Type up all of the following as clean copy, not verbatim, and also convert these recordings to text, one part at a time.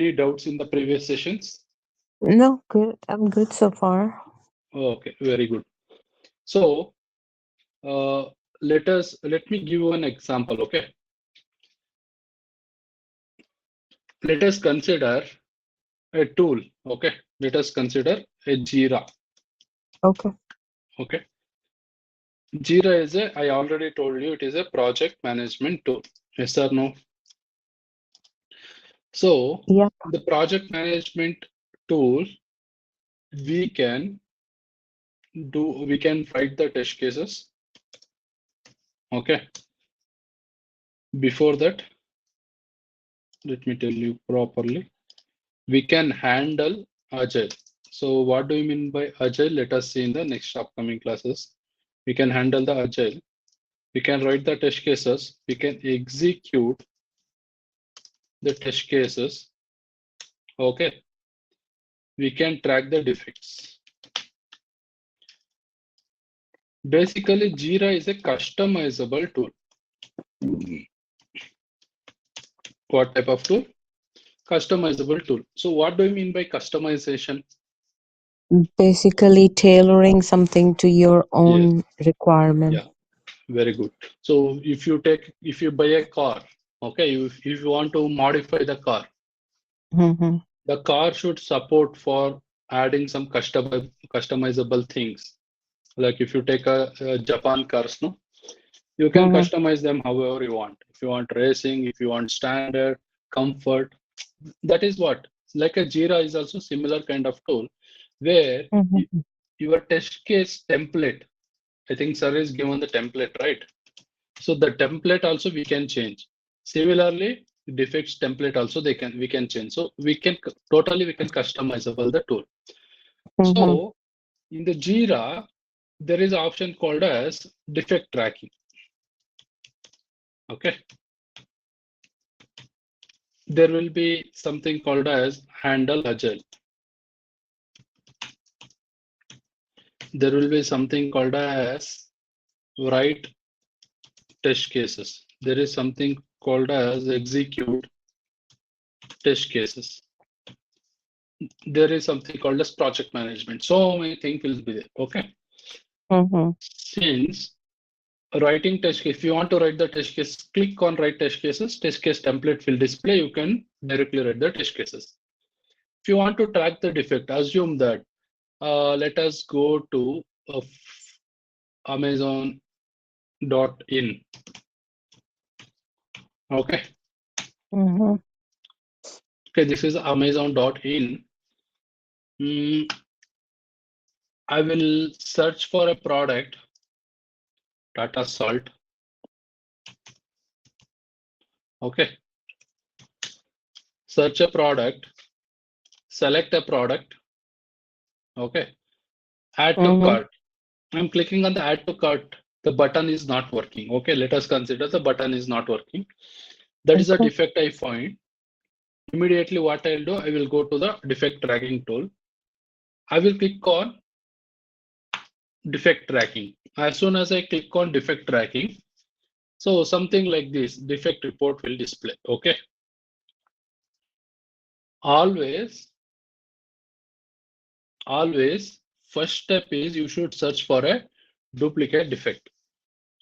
any doubts in the previous sessions? No, good. I'm good so far. Okay, very good. So let me give you an example. Okay, let us consider a tool. Okay, let us consider a Jira. Okay. Okay, Jira is I already told you, it is a project management tool. Yes or no? So Yeah. the project management tool, we can we can write the test cases. Okay, before that, let me tell you properly. We can handle agile. So what do you mean by agile? Let us see in the next upcoming classes. We can handle the agile. We can write the test cases. We can execute the test cases. Okay. We can track the defects. Basically, Jira is a customizable tool. What type of tool? Customizable tool. So what do you mean by customization? Basically tailoring something to your Yes. own requirement. Yeah. Very good. So if you buy a car, okay, if you want to modify Mm-hmm. the car should support for adding some customizable things. Like if you take a Japan cars, no, you can Mm-hmm. customize them however you want. If you want racing, if you want standard, comfort, that is what. Like a Jira is also similar kind of tool where Mm-hmm. your test case template. I think sir is given the template, right? So the template also we can change. Similarly, defects template also we can change. So we can customizable the tool. Mm-hmm. So in the Jira, there is an option called as defect tracking. Okay. There will be something called as handle agile. There will be something called as write test cases. There is something called as execute test cases. There is something called as project management. So many things will be there. Okay. Mm-hmm. Since writing test case, if you want to write the test case, click on write test cases. Test case template will display. You can directly write the test cases. If you want to track the defect, assume that let us go to Amazon.in. Okay. Mm-hmm. Okay, this is Amazon.in. I will search for a product, Tata Salt. Okay. Search a product, select a product. Okay. Add to Mm-hmm. cart. I'm clicking on the add to cart. The button is not working. Okay. Let us consider the button is not working. That is a Okay. defect I find. Immediately what I'll do, I will go to the defect tracking tool. I will click on defect tracking. As soon as I click on defect tracking, so something like this, defect report will display. Okay. Always, first step is you should search for a duplicate defect.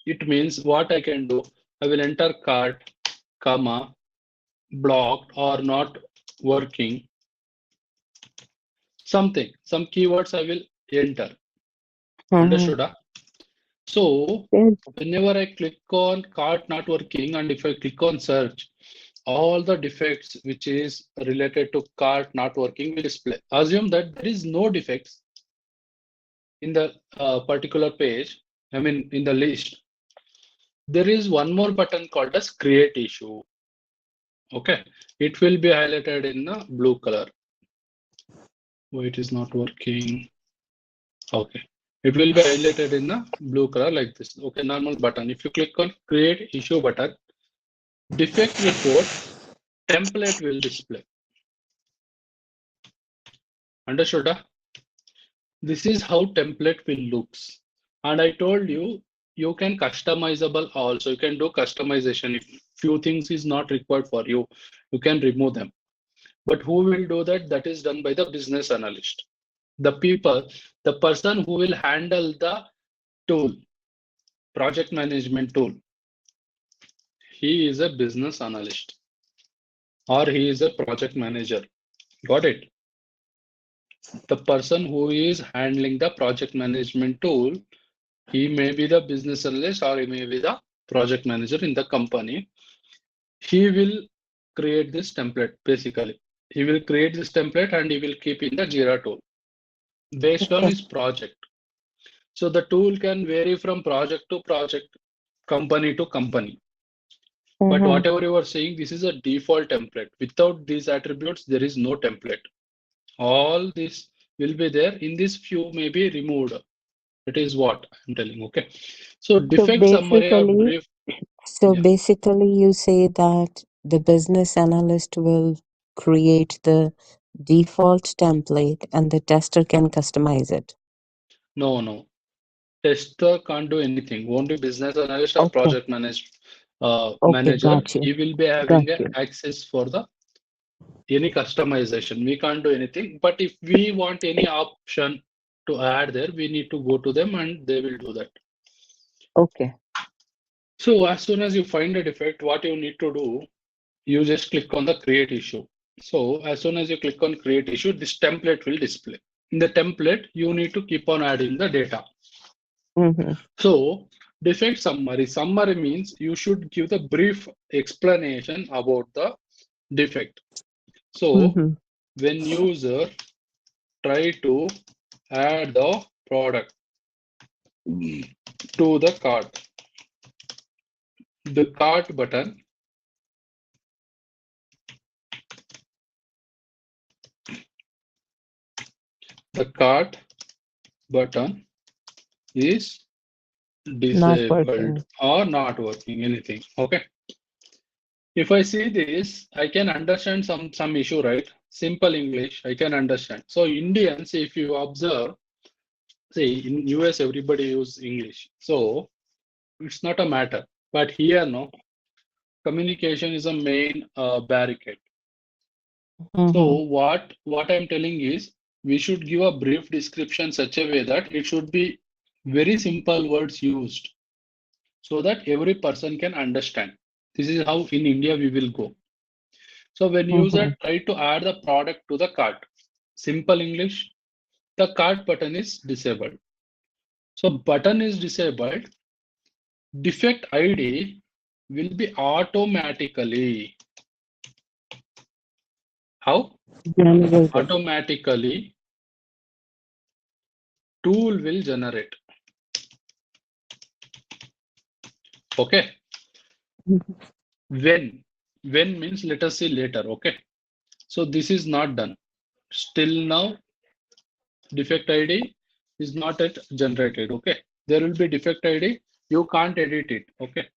It means what I can do, I will enter cart, comma, blocked or not working, something, some keywords I will enter. Mm-hmm. Understood? So Good. whenever I click on cart not working and if I click on search, all the defects which is related to cart not working will display. Assume that there is no defects in the particular page, I mean in the list. There is one more button called as create issue. Okay, it will be highlighted in the blue color. Oh, it is not working. Okay, it will be highlighted in the blue color like this. Okay, normal button. If you click on create issue button, defect report template will display. Understood? This is how template will looks. And I told you, you can customizable also. You can do customization. If few things is not required for you, you can remove them. But who will do that? That is done by the business analyst. The person who will handle the tool, project management tool, he is a business analyst or he is a project manager. Got it? The person who is handling the project management tool, he may be the business analyst or he may be the project manager in the company. He will create this template basically. He will create this template and he will keep in the Jira tool based on his project. So the tool can vary from project to project, company to company. But whatever you are saying, this is a default template. Without these attributes, there is no template. All this will be there. In this few may be removed. That is what I'm telling. Okay. So defect summary or brief. So Yeah. basically, you say that the business analyst will create the default template and the tester can customize it. No. Tester can't do anything. Only business analyst or Okay. project Okay. manager, Got you. he will be Got having a you. access for the any customization. We can't do anything. But if we want any option to add there, we need to go to them and they will do that. Okay. So as soon as you find a defect, what you need to do, you just click on the create issue. So as soon as you click on create issue, this template will display. In the template, you need to keep on adding the data. So defect summary. Summary means you should give the brief explanation about the defect. So when user try to add the product to the cart, the cart button is Not disabled working. or not working, anything. Okay. If I see this, I can understand some issue, right? Simple English, I can understand. So Indians, if you observe, see in US everybody use English, so it's not a matter. But here, no, communication is a main barricade. So what I'm telling is, we should give a brief description such a way that it should be very simple words used, so that every person can understand. This is how in India we will go. So when user try to add the product to the cart, simple English, the cart button is disabled. So button is disabled, defect ID will be automatically. How? Generated. Automatically tool will generate. Okay. When means let us see later. Okay. So this is not done. Still now defect ID is not yet generated. Okay. There will be defect ID. You can't edit it. Okay.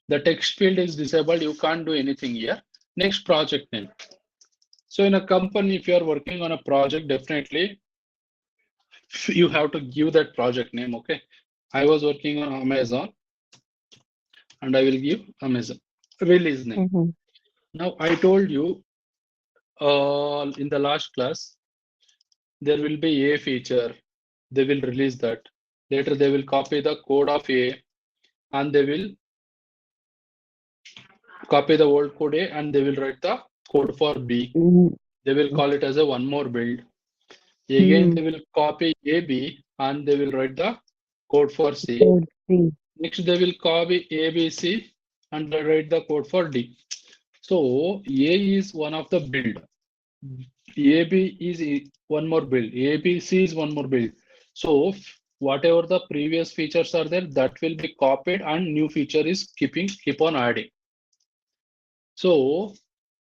The text field is disabled. You can't do anything here. Next, project name. So in a company, if you are working on a project, definitely you have to give that project name. Okay. I was working on Amazon and I will give Amazon release name. Now I told you in the last class, there will be a feature. They will release that. Later they will copy the code of A and they will copy the old code A and they will write the code for B. They will call it as a one more build. Again, they will copy AB and they will write the code for C. Next, they will copy ABC and they write the code for D. So A is one of the build. AB is one more build. ABC is one more build. So whatever the previous features are there, that will be copied and new feature is keep on adding. So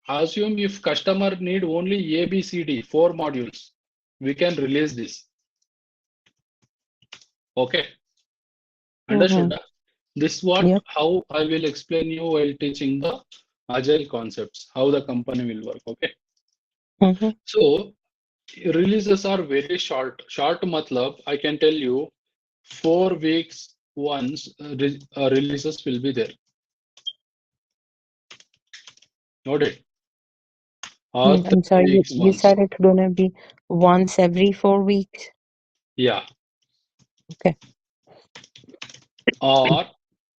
assume if customer need only A, B, C, D, 4 modules, we can release this. Okay. Understood? This what how I will explain you while teaching the agile concepts, how the company will work. Okay. So releases are very short. Short matlab, I can tell you 4 weeks once releases will be there. Noted. or I'm 3 sorry, weeks you once. said it's gonna be once every 4 weeks. Yeah, Okay. or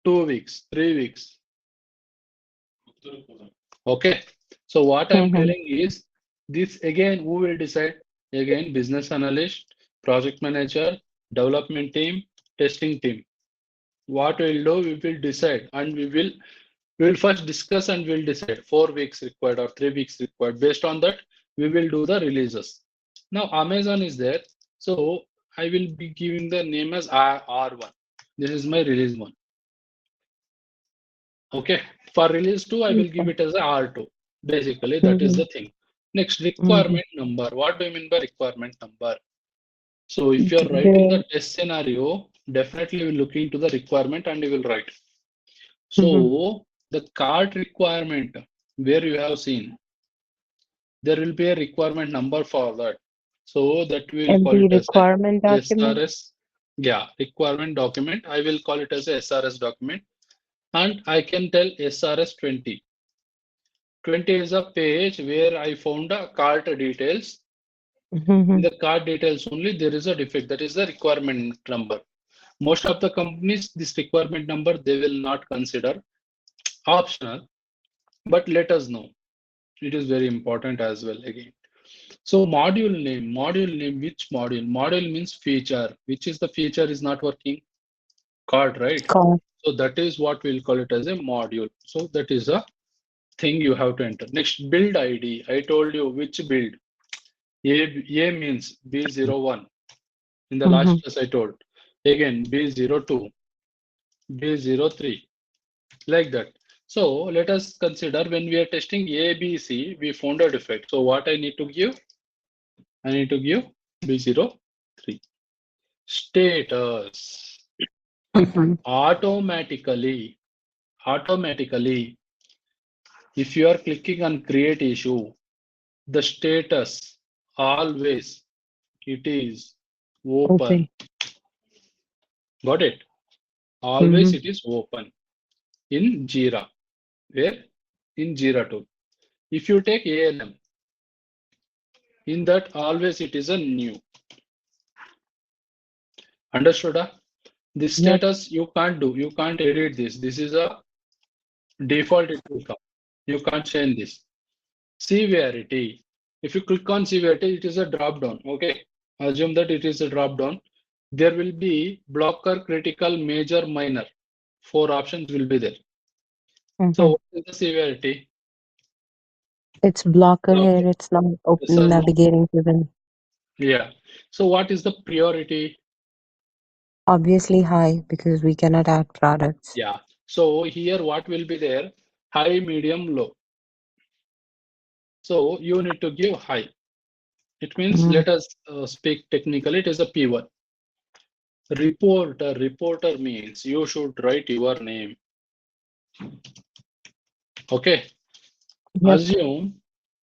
2 weeks, 3 weeks. Okay. So what I'm Mm-hmm. telling is this again, who will decide? Again, business analyst, project manager, development team, testing team. What we'll do, we will decide and we will first discuss and we'll decide 4 weeks required or 3 weeks required. Based on that, we will do the releases. Now Amazon is there. So I will be giving the name as R1. This is my release one. Okay. For release 2, I will give Okay. it as a R2. Basically, that is Mm-hmm. the thing. Next, Mm-hmm. requirement number. What do you mean by requirement number? So if you're writing the The test scenario, definitely will look into the requirement and you will write. mm-hmm. So the cart requirement where you have seen, there will be a requirement number for that. So that we will And call the it as a requirement document. SRS. Yeah, requirement document. I will call it as a SRS document. And I can tell SRS 20. 20 is a page where I found a cart details. In Mm-hmm. the cart details only, there is a defect. That is the requirement number. Most of the companies, this requirement number, they will not consider optional, but let us know. It is very important as well again. So module name, which module? Module means feature. Which is the feature is not working? Card, right? Call. So that is what we'll call it as a module. So that is a thing you have to enter. Next, build ID. I told you which build. A means B01. In the Mm-hmm. last class I told. Again, B02, B03, like that. So let us consider when we are testing A, B, C, we found a defect. So what I need to give? I need to give B03. Status. Mm-hmm. Automatically, if you are clicking on create issue, the status always it is open. Open. Got it? Always Mm-hmm. it is open in Jira. Where? In Jira tool. If you take ALM, in that always it is a new. Understood? This Yep. status you can't do. You can't edit this. This is a default it will come. You can't change this. Severity. If you click on severity, it is a drop down. Okay. Assume that it is a drop down. There will be blocker, critical, major, minor. 4 options will be there. So Mm-hmm. what is the severity? It's blocker Blocker. here. It's not Yes open or no? navigating to them. Yeah. So what is the priority? Obviously high because we cannot add products. Yeah. So here what will be there? High, medium, low. So you need to give high. It means Mm-hmm. let us speak technically. It is a P1. Reporter means you should write your name. Okay. Yep. Assume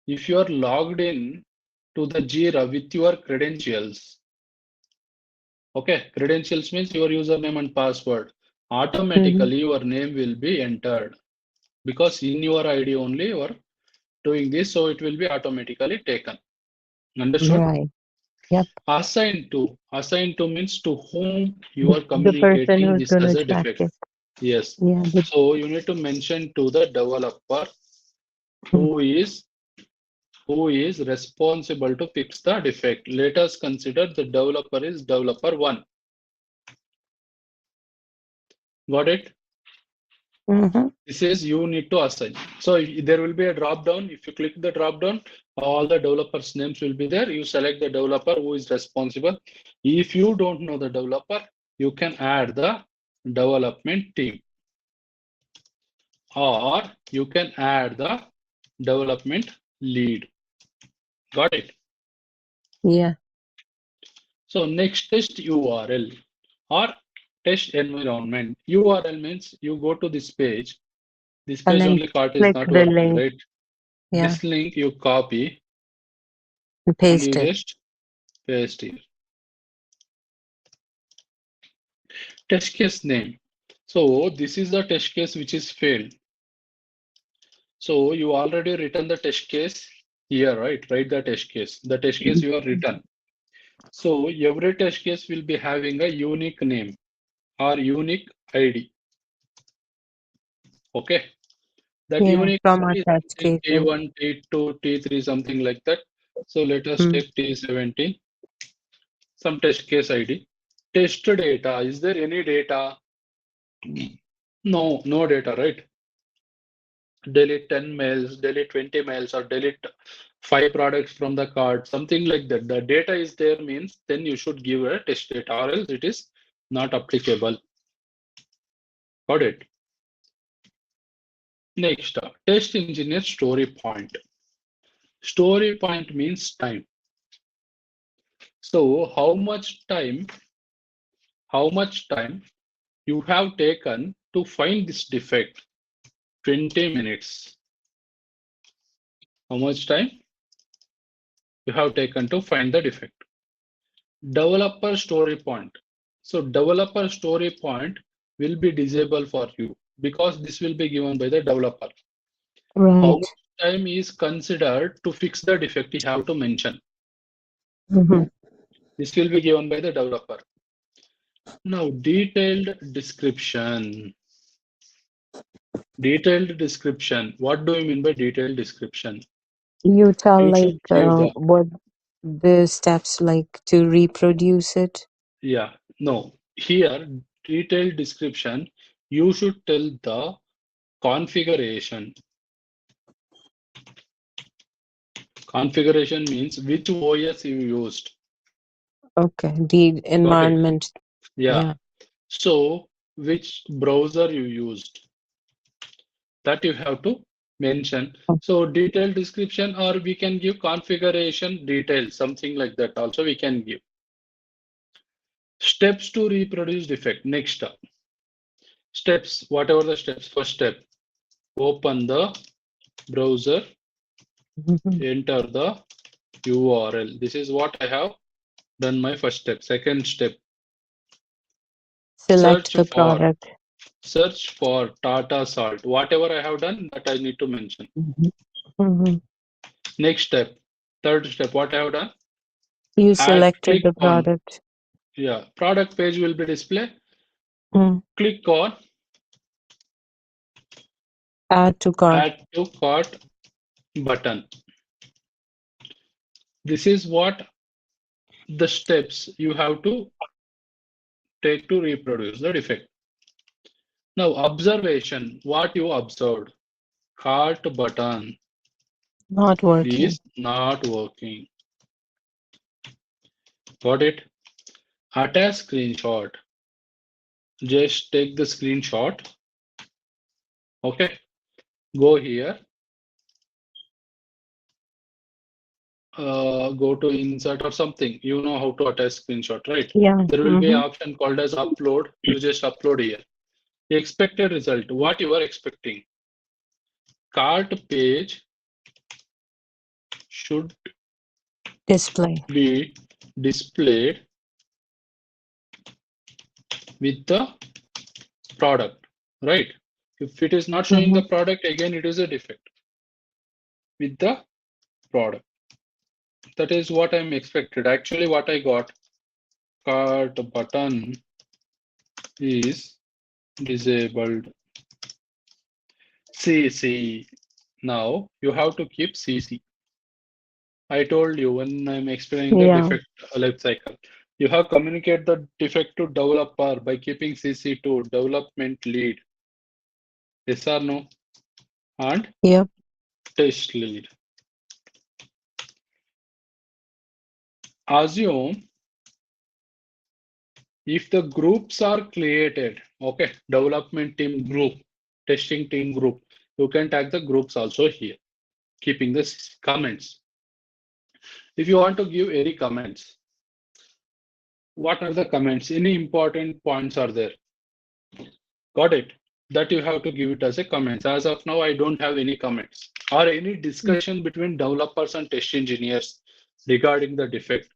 if you are logged in to the Jira with your credentials. Okay. Credentials means your username and password. Mm-hmm. Automatically your name will be entered because in your ID only you are doing this. So it will be automatically taken. Understood? Right. Yep. Assigned to means to whom you The, are the person communicating who's this gonna as a check defect. it. Yes. Yeah. So you need to mention to the developer who is responsible to fix the defect. Let us consider the developer is developer 1. Got it? Mm-hmm. This is you need to assign. So there will be a drop down. If you click the drop down, all the developers' names will be there. You select the developer who is responsible. If you don't know the developer, you can add the development team or you can add the development lead. Got it? Yeah. So next test URL or test environment. URL means you go to this page. This And page then only cart is click not the working, link. right? Yeah. This link you copy And and paste you it. just paste here. Test case name. So this is the test case which is failed. So you already written the test case here, right? Write the test case. The test case you are written. So every test case will be having a unique name or unique ID. Okay. That Yeah, unique from our ID is test something cases. T1, T2, T3, something like that. So let us Mm. take T17, some test case ID. Test data. Is there any data? No, no data, right? Delete 10 mails, delete 20 mails, or delete 5 products from the cart, something like that. The data is there means then you should give a test data or else it is not applicable. Got it? Next, test engineer story point. Story point means time. So how much time you have taken to find this defect? 20 minutes. How much time you have taken to find the defect? Developer story point. So developer story point will be disabled for you because this will be given by the developer. How Right. much time is considered to fix the defect you have to mention. Mm-hmm. This will be given by the developer. Now detailed description. Detailed description. What do you mean by detailed description? You tell You should like give the, what the steps like to reproduce it. yeah, no. Here, detailed description, you should tell the configuration. Configuration means which OS you used. Okay. The Got it? environment. Yeah. Yeah. So which browser you used, that you have to mention. So detailed description, or we can give configuration details, something like that also we can give. Steps to reproduce defect. Next steps, whatever the steps. First step, open the browser, Mhm. enter the URL. This is what I have done my first step. Second step, Select search the for product. search for Tata Salt. Whatever I have done, that I need to mention. Mhm. Mhm. Next step, third step, what I have done? You Add, selected click the on, product. yeah, product page will be display. Mm. Click on Add to cart. add to cart button. This is what the steps you have to take to reproduce the defect. Now observation, what you observed. Cart button Not working. is not working. Got it? Attach screenshot. Just take the screenshot. Okay. Go here. Go to insert or something. You know how to attach screenshot, right? Yeah. There will be an Mm-hmm. option called as upload. You just upload here. The expected result, what you are expecting. Cart page should Display. be displayed with the product, right? If it is not showing Mm-hmm. the product, again, it is a defect with the product. That is what I'm expected. Actually, what I got, cart button is disabled. CC. Now you have to keep CC. I told you when I'm explaining the Yeah. defect life cycle. You have communicate the defect to developer by keeping CC to development lead. Yes or no? And Yep. test lead. Assume if the groups are created, okay, development team group, testing team group, you can tag the groups also here, keeping the comments. If you want to give any comments, what are the comments? Any important points are there? Got it? That you have to give it as a comments. As of now, I don't have any comments or any discussion between developers and test engineers regarding the defect.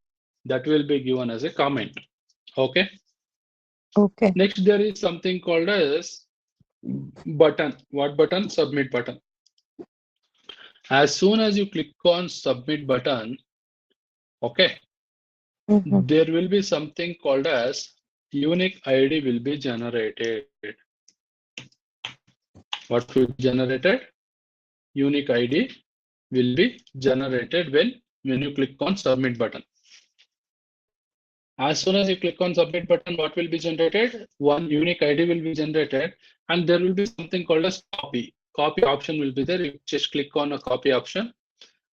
That will be given as a comment. Okay. Okay. Next, there is something called as button. What button? Submit button. As soon as you click on submit button, okay, there will be something called as unique ID will be generated. What will be generated? Unique ID will be generated when you click on submit button. As soon as you click on submit button, what will be generated? One unique ID will be generated, and there will be something called as copy. Copy option will be there. You just click on a copy option.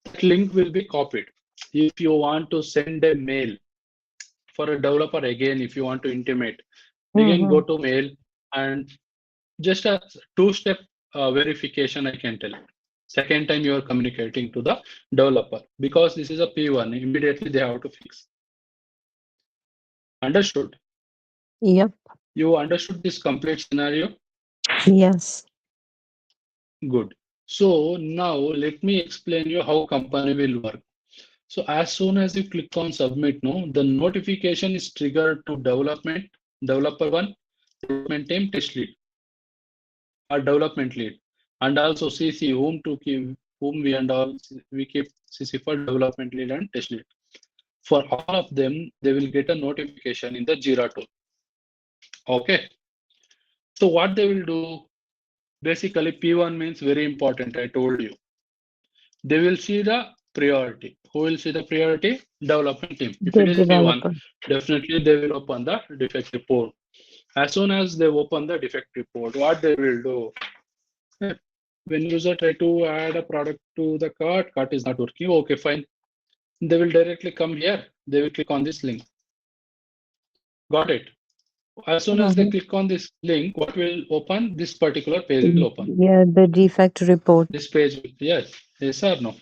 That link will be copied. If you want to send a mail for a developer again, if you want to intimate, again go to mail and just a two-step verification, I can tell. Second time you are communicating to the developer, because this is a P1, immediately they have to fix. Understood? Yep. You understood this complete scenario? Yes. Good. So now let me explain you how company will work. So as soon as you click on submit, no, the notification is triggered to development, developer one, development team, test lead, or development lead, and also CC whom to keep, whom we and all we keep CC for development lead and test lead. For all of them, they will get a notification in the Jira tool. Okay. So what they will do? Basically, P1 means very important. I told you. They will see the priority. Who will see the priority? Development team. If The it is P1, developer. definitely they will open the defect report. As soon as they open the defect report, what they will do? When user try to add a product to the cart is not working. Okay, fine. They will directly come here. They will click on this link. Got it? As soon as they click on this link, what will open? This particular page will open. Yeah, the defect report. This page, yes or no?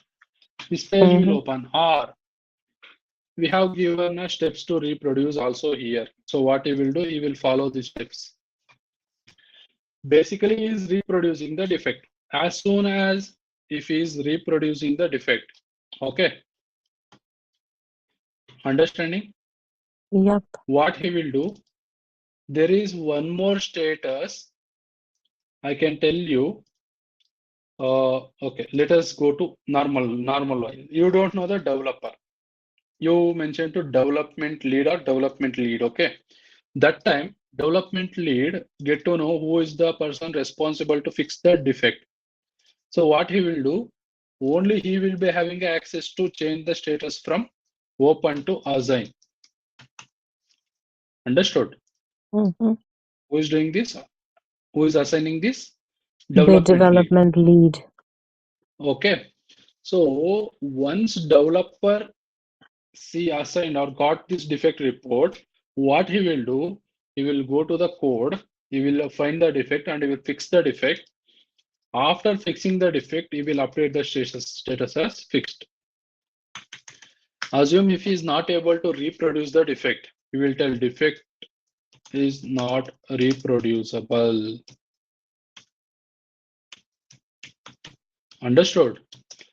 This page will open, or we have given us steps to reproduce also here. So what he will do, he will follow these steps. Basically, he is reproducing the defect. As soon as if he is reproducing the defect, okay, understanding? Yep. What he will do, there is one more status I can tell you. Okay, let us go to normal one. You don't know the developer. You mentioned to development lead or development lead, okay? That time, development lead get to know who is the person responsible to fix the defect. So what he will do, only he will be having access to change the status from open to assign. Understood? Who Who is doing this? Who is assigning this? The Development lead. development lead. Okay. So once developer see assigned or got this defect report, what he will do, he will go to the code, he will find the defect and he will fix the defect. After fixing the defect, he will update the status as fixed. Assume if he is not able to reproduce the defect, he will tell defect is not reproducible. Understood?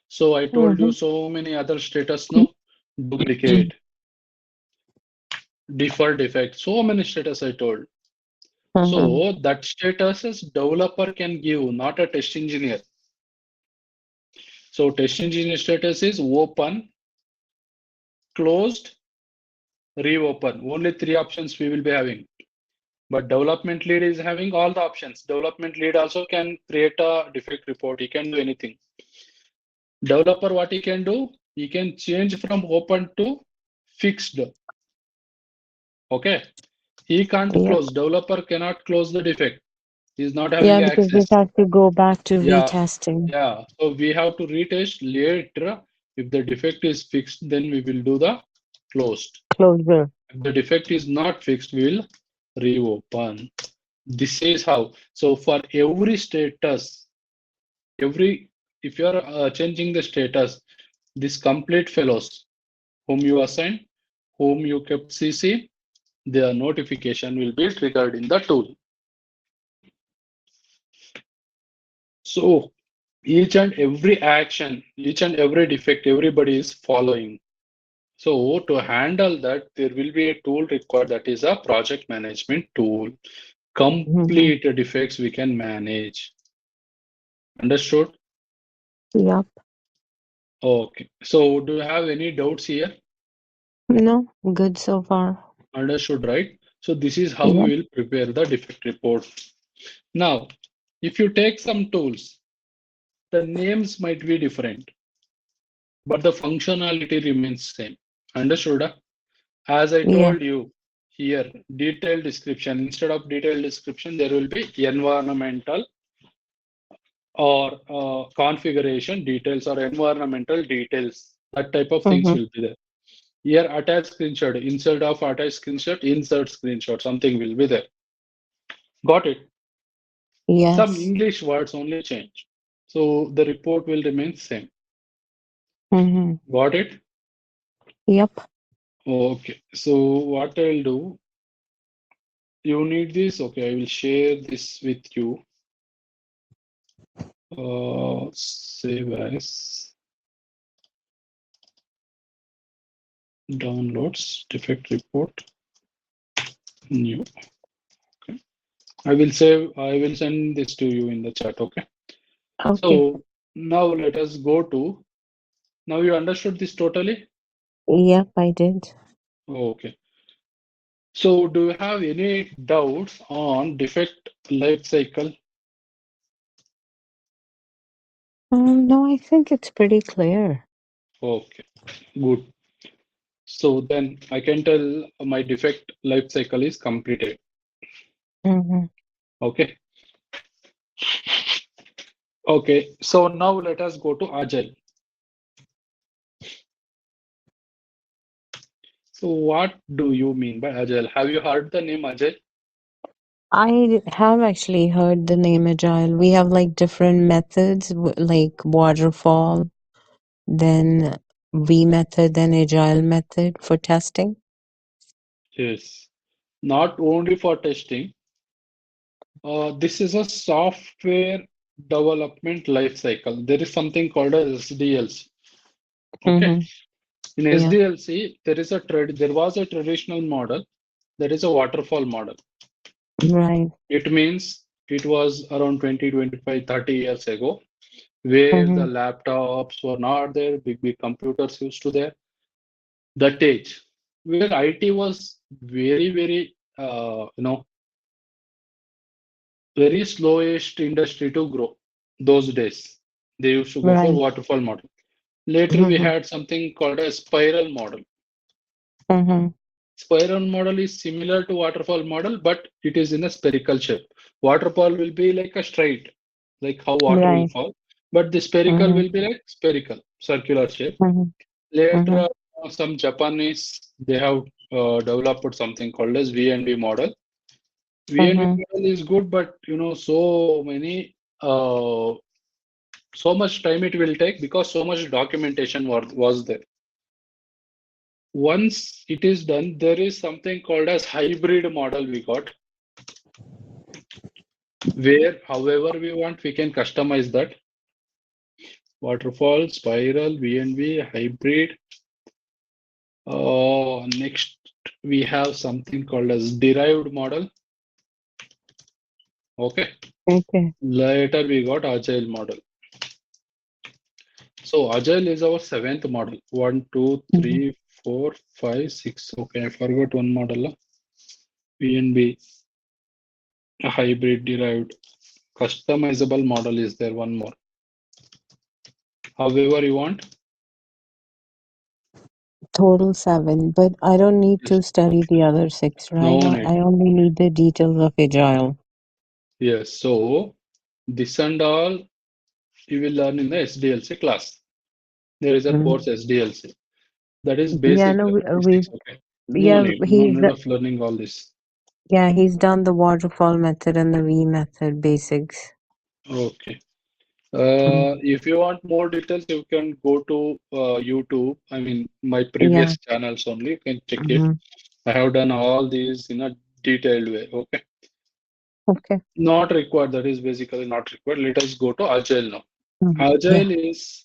So I told you so many other status, no? Duplicate, default defect, so many status I told. So that status is developer can give, not a test engineer. So test engineer status is open, closed, reopen. Only three options we will be having. But development lead is having all the options. Development lead also can create a defect report. He can do anything. Developer, what he can do? He can change from open to fixed. Okay. He can't close. Developer cannot close the defect. He's not having Yeah, because this access. has to go back to Yeah. retesting. Yeah. So we have to retest later. If the defect is fixed, then we will do the closed. Closure. If the defect is not fixed, we will reopen. This is how. So for every status, if you are changing the status, this complete fellows whom you assign, whom you kept CC, their notification will be triggered in the tool. So each and every action, each and every defect, everybody is following. So to handle that, there will be a tool required, that is a project management tool. Complete defects we can manage. Understood? Yep. Okay. So do you have any doubts here? No, good so far. Understood, right? So this is how Yep. we will prepare the defect report. Now, if you take some tools, the names might be different, but the functionality remains same. Understood? As I Yeah. told you here, detailed description. Instead of detailed description, there will be environmental or configuration details or environmental details. That type of things Mm-hmm. will be there. Here, attach screenshot. Instead of attach screenshot, insert screenshot. Something will be there. Got it? Some Yes. English words only change. So the report will remain same. Mm-hmm. Got it? Yep. Okay. So what I'll do, you need this. Okay, I will share this with you. Save as downloads defect report new. Okay. I will send this to you in the chat. Okay. Okay. So now let us go to, now you understood this totally? Yep, I did. Okay. So do you have any doubts on defect life cycle? No, I think it's pretty clear. Okay, good. So then I can tell my defect life cycle is completed. Mm-hmm. Okay. Okay. So now let us go to Agile. So what do you mean by Agile? Have you heard the name Agile? I have actually heard the name Agile. We have like different methods, like waterfall, then V method, then Agile method for testing. Yes. Not only for testing. This is a software development life cycle. There is something called as SDLC. Okay. Mm-hmm. In Yeah. SDLC, there was a traditional model. There is a waterfall model. Right. It means it was around 20, 25, 30 years ago, where the Mm-hmm. laptops were not there, big computers used to there. That age, where IT was very, very slowest industry to grow. Those days, they used to go for Right. waterfall model. Later, we Mm-hmm. had something called a spiral model. Mm-hmm. Spiral model is similar to waterfall model, but it is in a spherical shape. Waterfall will be like a straight, like how water will Right. fall, but the spherical Mm-hmm. will be like spherical, circular shape. Mm-hmm. Mm-hmm. Later, some Japanese, they have developed something called as V&V model. V&V Mm-hmm. model is good, but uh, so much time it will take because so much documentation was there. Once it is done, there is something called as hybrid model we got, where however we want, we can customize that. Waterfall, spiral, V&V, hybrid. Next, we have something called as derived model. Okay. Okay. Later, we got agile model. So agile is our seventh model. One, two, Mm-hmm. three, 4, 5, 6. Okay, I forgot one model. V&V, a hybrid, derived. Customizable model is there, one more. However you want. Total 7, but I don't need Yes. to study the other 6, right? No I need. only need the details of Agile. Yes. So this and all you will learn in the SDLC class. There is a Mm. course SDLC. That is Yeah, basic no, we statistics. Okay. No yeah, need. No need of learning all this. he's done the waterfall method and the V method basics. Okay. Mm. If you want more details, you can go to YouTube. I mean, my Yeah. previous channels only. You can check it. Hmm. I have done all these in a detailed way. Okay. Okay. Not required. That is basically not required. Let us go to Agile now. Hmm. Yeah. Agile is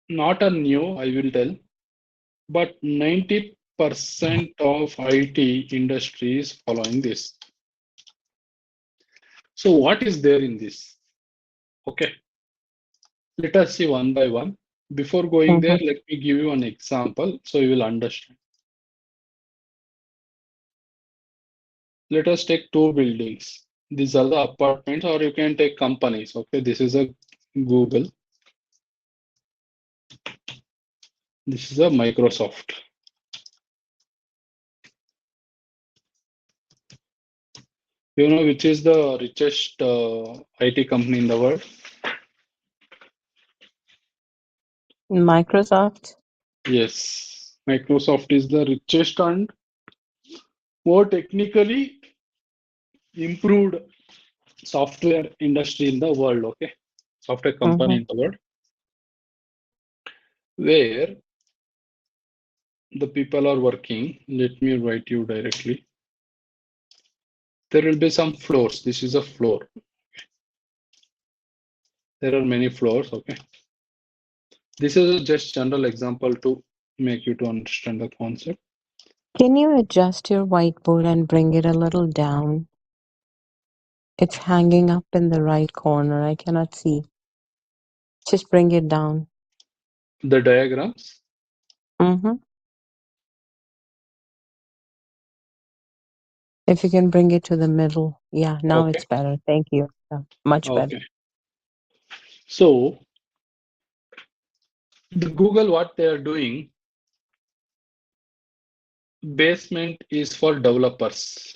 not a new, I will tell, but 90% of IT industry is following this. So what is there in this? Okay. Let us see one by one. Before going there, let me give you an example so you will understand. Let us take two buildings. These are the apartments, or you can take companies. Okay, this is a Google. This is a Microsoft. You know which is the richest IT company in the world? Microsoft. Yes, Microsoft is the richest and more technically improved software industry in the world. Okay, software company in the world, where the people are working. Let me write you directly. There will be some floors. This is a floor. There are many floors. Okay, this is just general example to make you to understand the concept. Can you adjust your whiteboard and bring it a little down? It's hanging up in the right corner. I cannot see. Just bring it down. The diagrams. If you can bring it to the middle. Yeah, now Okay. it's better. Thank you. Yeah, much better. Okay. So the Google, what they are doing, basement is for developers.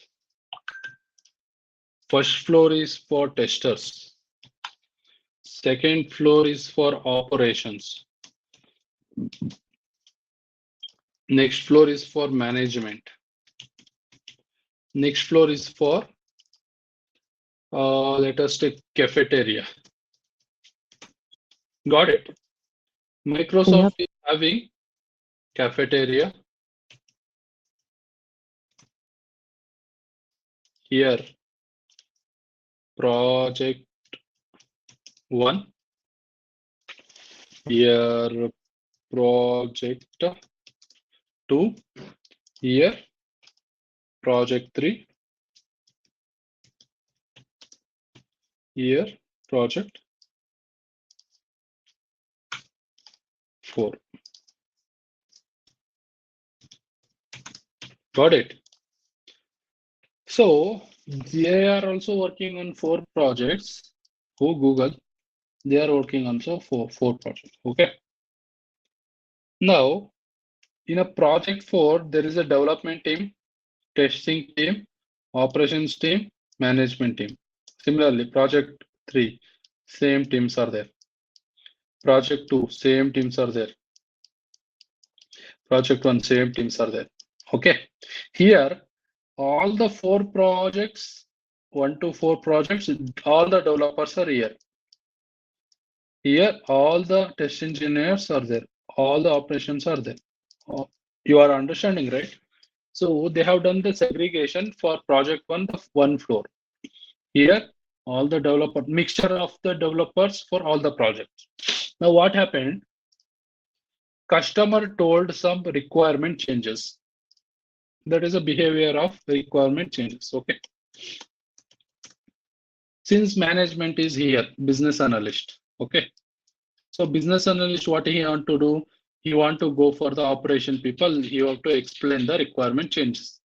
First floor is for testers. Second floor is for operations. Next floor is for management. Next floor is for, let us take cafeteria. Got it? Microsoft Yep. is having cafeteria here. Project 1. Here project 2. Here project 3. Here project 4. Got it? So they are also working on 4 projects. Who Google? They are working on so 4 projects. Okay. Now in a project 4, there is a development team, testing team, operations team, management team. Similarly, project 3, same teams are there. Project 2, same teams are there. Project 1, same teams are there. Okay. Here, all the 4 projects, 1 to 4 projects, all the developers are here. Here, all the test engineers are there. All the operations are there. You are understanding, right? So they have done the segregation for project 1, the 1 floor. Here, all the mixture of the developers for all the projects. Now what happened? Customer told some requirement changes. That is a behavior of requirement changes. Okay. Since management is here, business analyst. Okay. So business analyst, what he want to do? He want to go for the operation people. He want to explain the requirement changes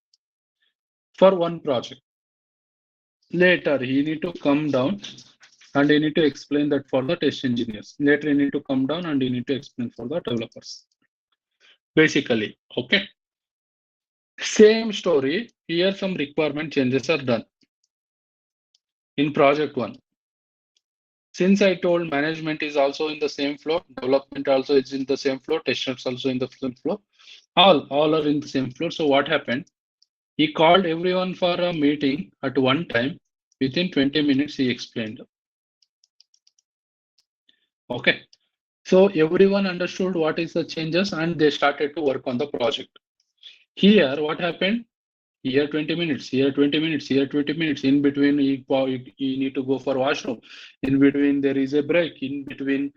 for one project. Later, he need to come down and he need to explain that for the test engineers. Later, he need to come down and he need to explain for the developers. Basically, okay. Same story. Here, some requirement changes are done in project 1. Since I told management is also in the same floor, development also is in the same floor, testers also in the same floor, all are in the same floor. So what happened? He called everyone for a meeting at one time. Within 20 minutes, he explained. Okay. So everyone understood what is the changes and they started to work on the project. Here, what happened? Here 20 minutes, here 20 minutes, here 20 minutes. In between, you need to go for washroom. In between, there is a break. In between,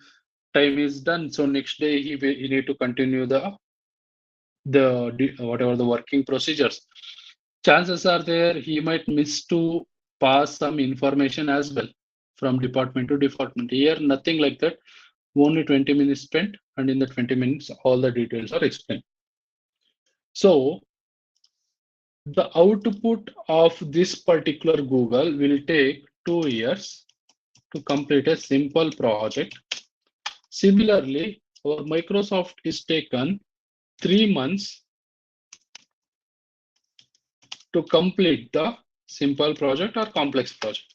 time is done. So next day, he need to continue the whatever the working procedures. Chances are there he might miss to pass some information as well from department to department. Here, nothing like that. Only 20 minutes spent, and in the 20 minutes, all the details are explained. So the output of this particular Google will take 2 years to complete a simple project. Similarly, our Microsoft is taken 3 months to complete the simple project or complex project.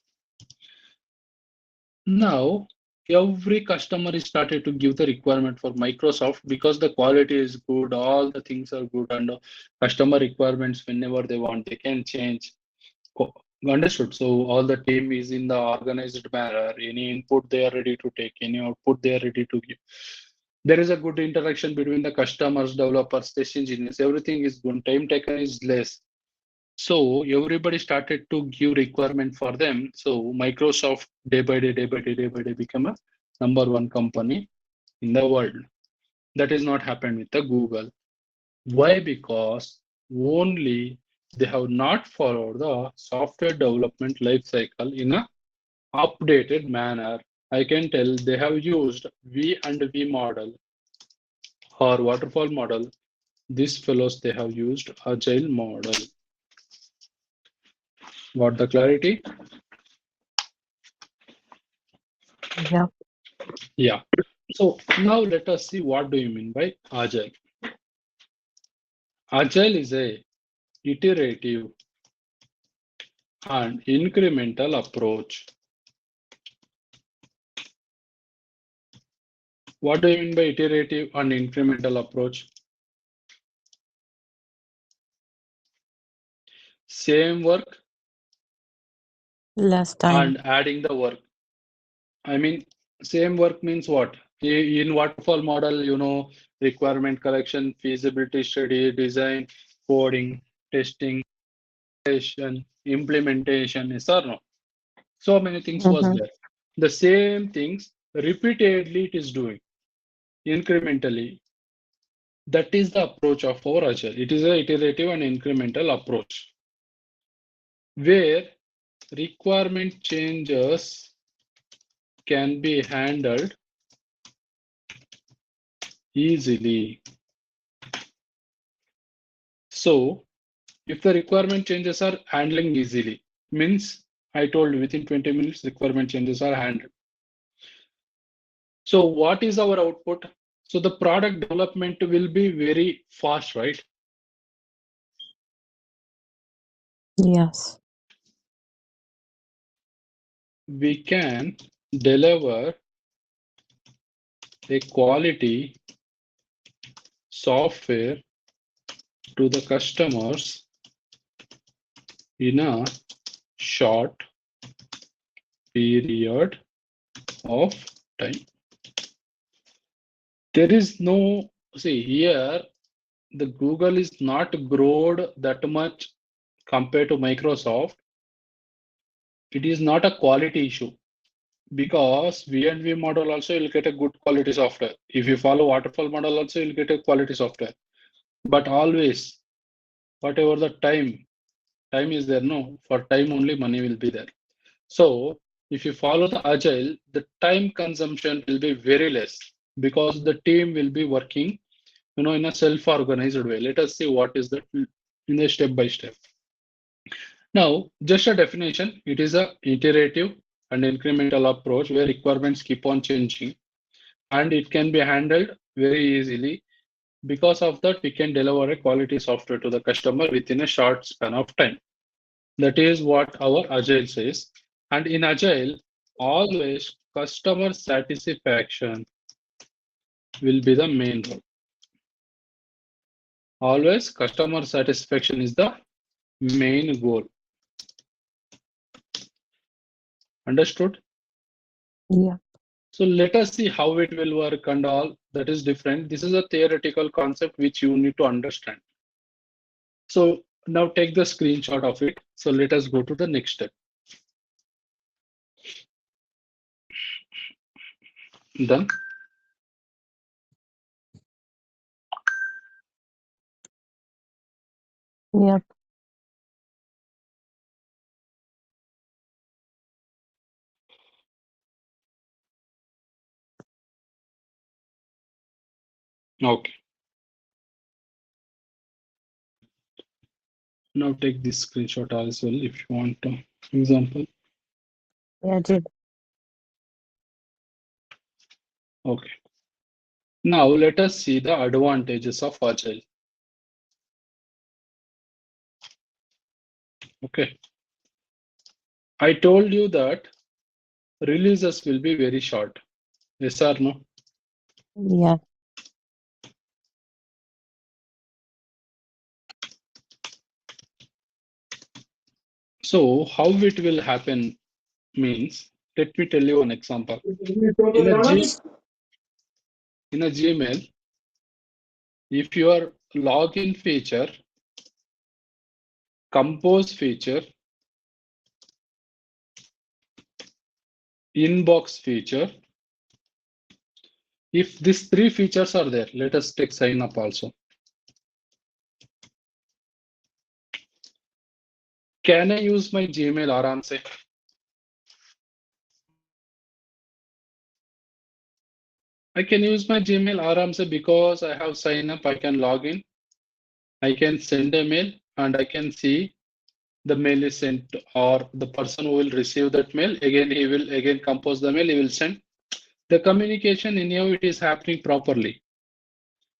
Now, every customer is started to give the requirement for Microsoft because the quality is good, all the things are good, and customer requirements whenever they want, they can change. Understood. So all the team is in the organized manner. Any input they are ready to take, any output they are ready to give. There is a good interaction between the customers, developers, test engineers. Everything is good. Time taken is less. So everybody started to give requirement for them. So Microsoft day by day, day by day, day by day become a #1 company in the world. That is not happened with the Google. Why? Because only they have not followed the software development life cycle in a updated manner. I can tell they have used V and V model or waterfall model. These fellows they have used agile model. Got the clarity? Yep. Yeah. So now let us see what do you mean by agile. Agile is a iterative and incremental approach. What do you mean by iterative and incremental approach? Same work Less time. and adding the work. I mean, same work means what? In waterfall model, requirement collection, feasibility study, design, coding, testing, implementation, yes or no? So many things was Mm-hmm. there. The same things repeatedly it is doing incrementally. That is the approach of our agile. It is a iterative and incremental approach where requirement changes can be handled easily. So if the requirement changes are handling easily, means I told you within 20 minutes requirement changes are handled. So what is our output? So the product development will be very fast, right? Yes. We can deliver a quality software to the customers in a short period of time. There is no, see here, the Google is not growed that much compared to Microsoft. It is not a quality issue because V and V model also you'll get a good quality software. If you follow waterfall model also you'll get a quality software. But always, whatever the time is there, no, for time only money will be there. So if you follow the agile, the time consumption will be very less because the team will be working, in a self-organized way. Let us see what is that in a step by step. Now, just a definition, it is a iterative and incremental approach where requirements keep on changing and it can be handled very easily. Because of that, we can deliver a quality software to the customer within a short span of time. That is what our Agile says. And in Agile, always customer satisfaction will be the main role. Always customer satisfaction is the main goal. Understood? Yeah. So let us see how it will work and all. That is different. This is a theoretical concept which you need to understand. So now take the screenshot of it. So let us go to the next step. Done. Yep. Okay. Now take this screenshot as well if you want to. Example. Yeah, did. Okay. Now let us see the advantages of Agile. Okay. I told you that releases will be very short. Yes or no? Yeah. So how it will happen means, let me tell you one example. In a Gmail, if your login feature, compose feature, inbox feature, if these three features are there, let us take sign up also. Can I use my Gmail aram se? I can use my Gmail aram se because I have sign up, I can log in, I can send a mail, and I can see the mail is sent, or the person who will receive that mail, again he will again compose the mail, he will send. The communication in how it is happening properly.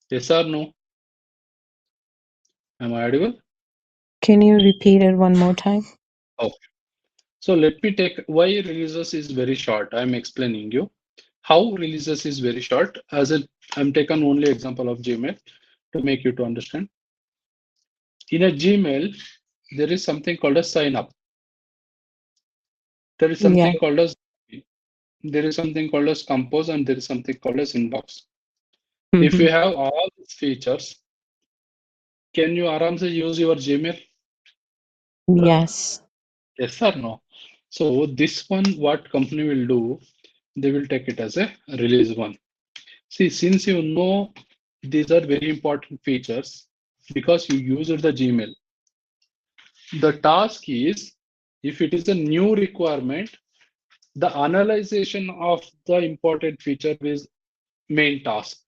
Yes or no? Am I audible? Can you repeat it one more time? Okay. So let me take why releases is very short. I'm explaining you how releases is very short. I'm taken only example of Gmail to make you to understand. In a Gmail, there is something called as sign up. There is Yeah. something called as compose, and there is something called as inbox. If you have all these features, can you aram se use your Gmail? Yes. Yes or no? So this one, what company will do, they will take it as a release one. See, since you know these are very important features because you used the Gmail, the task is, if it is a new requirement, the analyzation of the important feature is main task.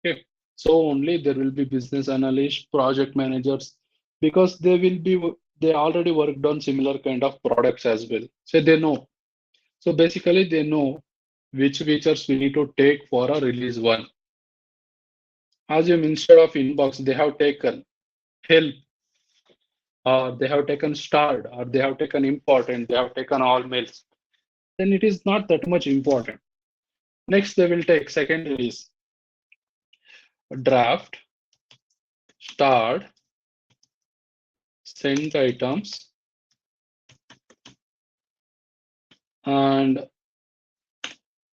Okay. So only there will be business analysts, project managers, because they already worked on similar kind of products as well. So they know. So basically they know which features we need to take for a release one. Assume instead of inbox, they have taken help, or they have taken starred, or they have taken important, they have taken all mails. Then it is not that much important. Next, they will take second release, draft, starred, sent items, and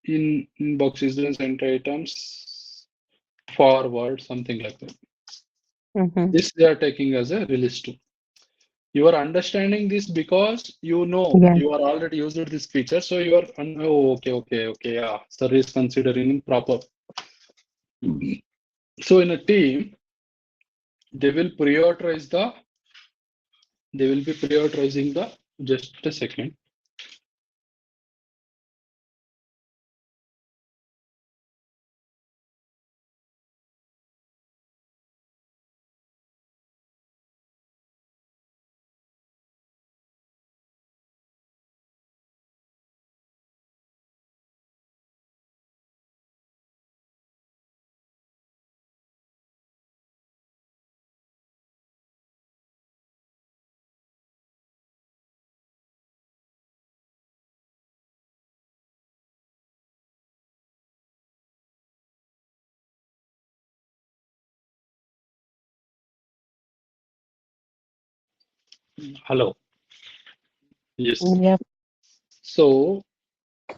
in inbox is then sent items, forward, something like that. This they are taking as a release two. You are understanding this because you know Yeah. you are already used this feature, so you are oh, okay, yeah. So is considering proper. So in a team, they will prioritize the. They will be prioritizing the. Just a second. Hello. Yes. Yep. So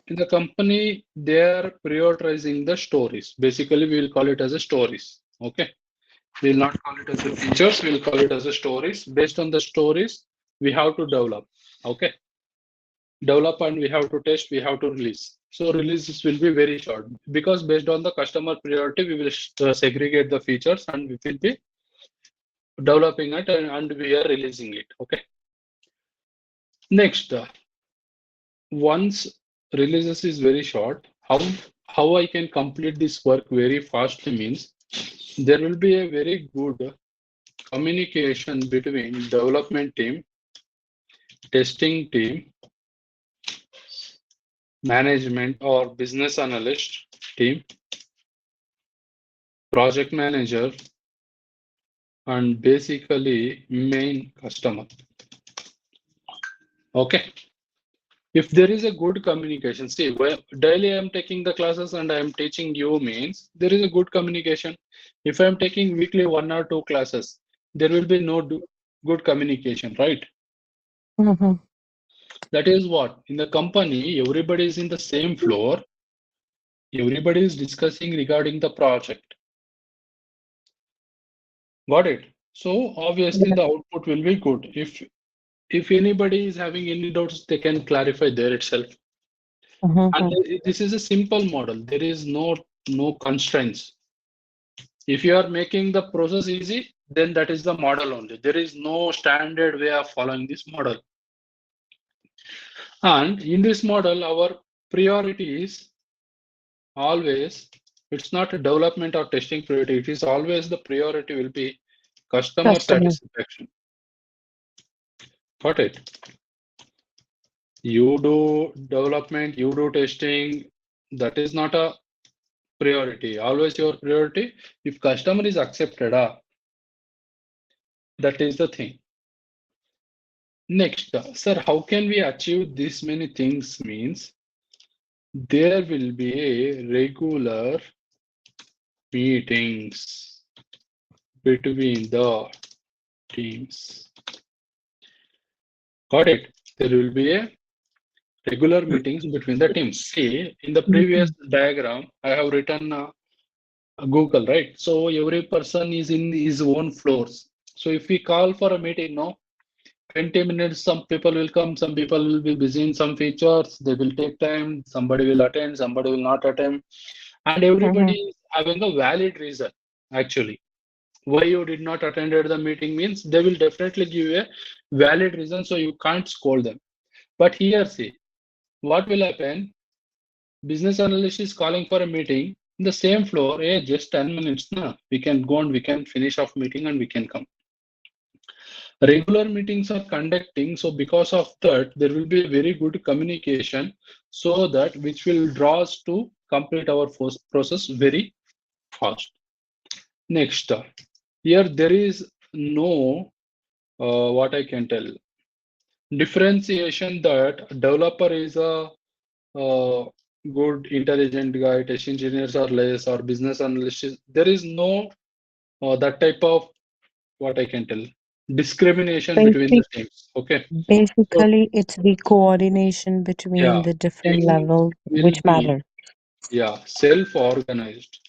in the company, they are prioritizing the stories. Basically, we will call it as a stories. Okay. We will not call it as a features. We will call it as a stories. Based on the stories, we have to develop. Okay. Develop, and we have to test. We have to release. So releases will be very short because based on the customer priority, we will segregate the features and we will be developing it, and we are releasing it. Okay. Next, once releases is very short, how I can complete this work very fastly means, there will be a very good communication between development team, testing team, management or business analyst team, project manager, and basically main customer. Okay. If there is a good communication, see, daily I'm taking the classes and I'm teaching you means there is a good communication. If I'm taking weekly 1 or 2 classes, there will be no good communication, right? Mm-hmm. That is what in the company, everybody is in the same floor. Everybody is discussing regarding the project. Got it? So obviously Yeah. the output will be good. If anybody is having any doubts, they can clarify there itself. And Mm-hmm. this is a simple model. There is no constraints. If you are making the process easy, then that is the model only. There is no standard way of following this model. And in this model, our priority is always, it's not a development or testing priority. It is always the priority will be customer Customer. satisfaction. Got it? You do development, you do testing. That is not a priority. Always your priority. If customer is accepted, that is the thing. Next, sir, how can we achieve this many things means there will be a regular meetings between the teams. Got it? There will be a regular meetings between the teams. See, in the previous Mm-hmm. diagram, I have written Google, right? So every person is in his own floors. So if we call for a meeting, no, 20 minutes, some people will come, some people will be busy in some features, they will take time, somebody will attend, somebody will not attend, and Mm-hmm. everybody is having a valid reason, actually. Why you did not attend at the meeting means they will definitely give you a valid reason, so you can't scold them. But here, see, what will happen? Business analyst is calling for a meeting in the same floor. Hey, just 10 minutes, na? We can go and we can finish off meeting and we can come. Regular meetings are conducting, so because of that, there will be a very good communication, so that which will draw us to complete our first process very fast. Next, here there is no what I can tell differentiation that developer is a good intelligent guy, test engineers are less, or business analyst is, there is no that type of what I can tell discrimination between the Basic, teams. Okay, so basically, it's the coordination between yeah, the different team levels will which be, matter. yeah, self-organized.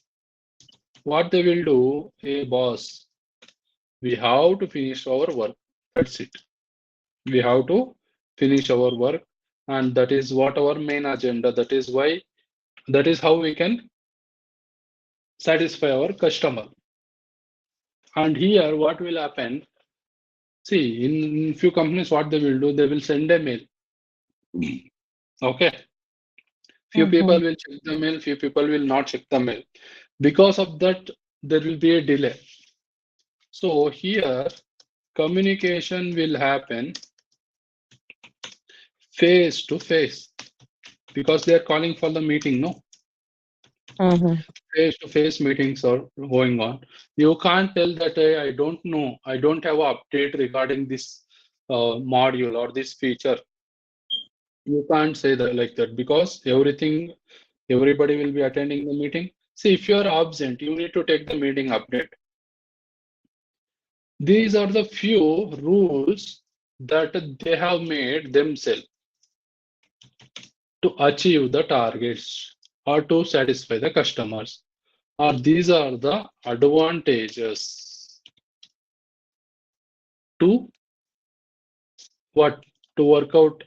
What they will do, hey boss, we have to finish our work. That's it. We have to finish our work, and that is what our main agenda. That is why, that is how we can satisfy our customer. And here, what will happen? See, in few companies, what they will do, they will send a mail. Okay, few people Mm-hmm. will check the mail, few people will not check the mail. Because of that, there will be a delay. So here, communication will happen face to face because they are calling for the meeting. No, Mm-hmm. face to face meetings are going on. You can't tell that hey, I don't know, I don't have an update regarding this module or this feature. You can't say that like that because everybody will be attending the meeting. See, if you are absent, you need to take the meeting update. These are the few rules that they have made themselves to achieve the targets or to satisfy the customers. Or these are the advantages to what to work out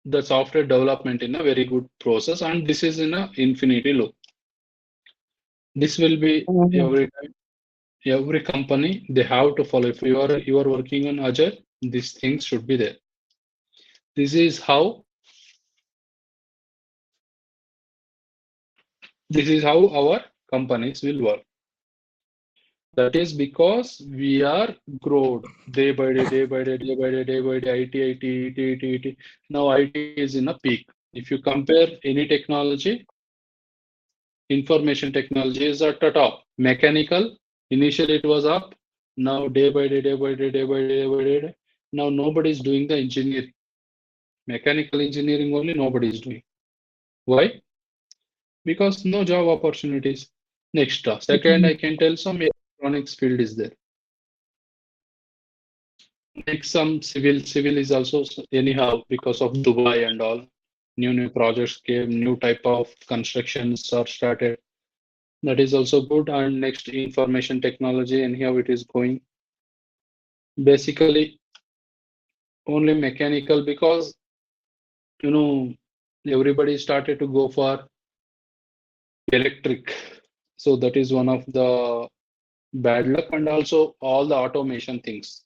the software development in a very good process, and this is in a infinity loop. This will be Mm-hmm. every time, every company they have to follow. If you are working on Agile, these things should be there. This is how this is how our companies will work. That is because we are growed day by day, day by day, day by day, day by day, IT, IT, IT, IT, IT. Now IT is in a peak. If you compare any technology, information technology is at the top. Mechanical, initially it was up. Now day by day, day by day, day by day, day by day. Now nobody is doing the engineering. Mechanical engineering only nobody is doing. Why? Because no job opportunities. Next, second, I Mhm. can tell some electronics field is there. Next, some civil is also anyhow because of Dubai and all. New projects came, new type of constructions are started. That is also good. And next, information technology, anyhow it is going. Basically, only mechanical because you know everybody started to go for electric. So that is one of the bad luck, and also all the automation things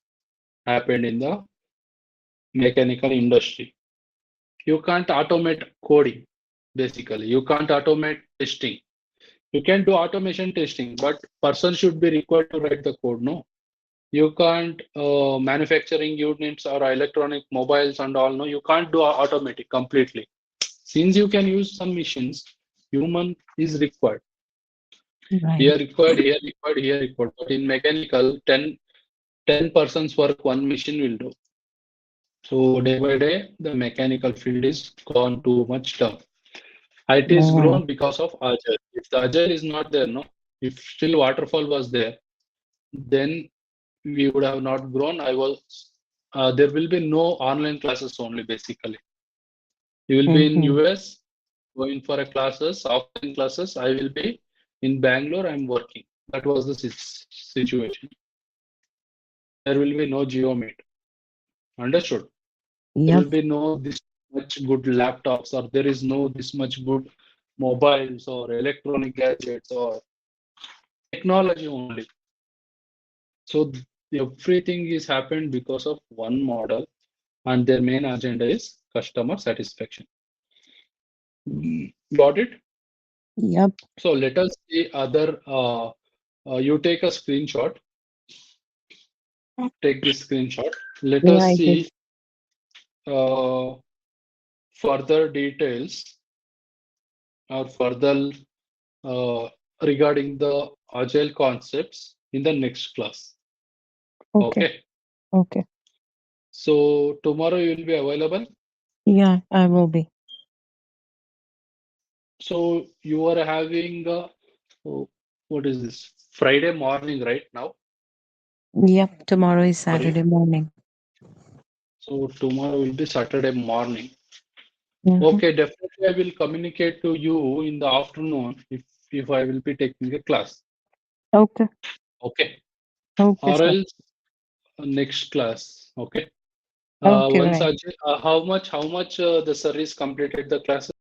happened in the mechanical industry. You can't automate coding, basically. You can't automate testing. You can do automation testing, but person should be required to write the code, no? You can't manufacturing units or electronic mobiles and all, no? You can't do automatic completely. Since you can use some machines, human is required. Right. Here required, here required, here required. But in mechanical, 10 persons work one machine will do. So day by day, the mechanical field is gone too much down. It is Oh, grown because of Agile. If the Agile is not there, no, if still waterfall was there, then we would have not grown. There will be no online classes only basically. You will be in mm-hmm. US going for a classes, offline classes. I will be in Bangalore. I'm working. That was the situation. There will be no GeoMeet. Understood? There Yep. will be no this much good laptops, or there is no this much good mobiles or electronic gadgets or technology only. So everything is happened because of one model, and their main agenda is customer satisfaction. Got it? Yep. So let us see other. You take a screenshot. Take this screenshot. Let Yeah, us I did. see uh, further details or further uh, regarding the agile concepts in the next class. Okay. Okay. Okay. So tomorrow you will be available. Yeah, I will be. So you are having oh, what is this? Friday morning right now Yep. Tomorrow is for you. Saturday morning. So tomorrow will be Saturday morning. Mm-hmm. Okay, definitely I will communicate to you in the afternoon if I will be taking a class. Okay. Okay. Okay, Or sir. else next class. Okay. Okay, Once right. Ajay, how much the sir is completed the classes?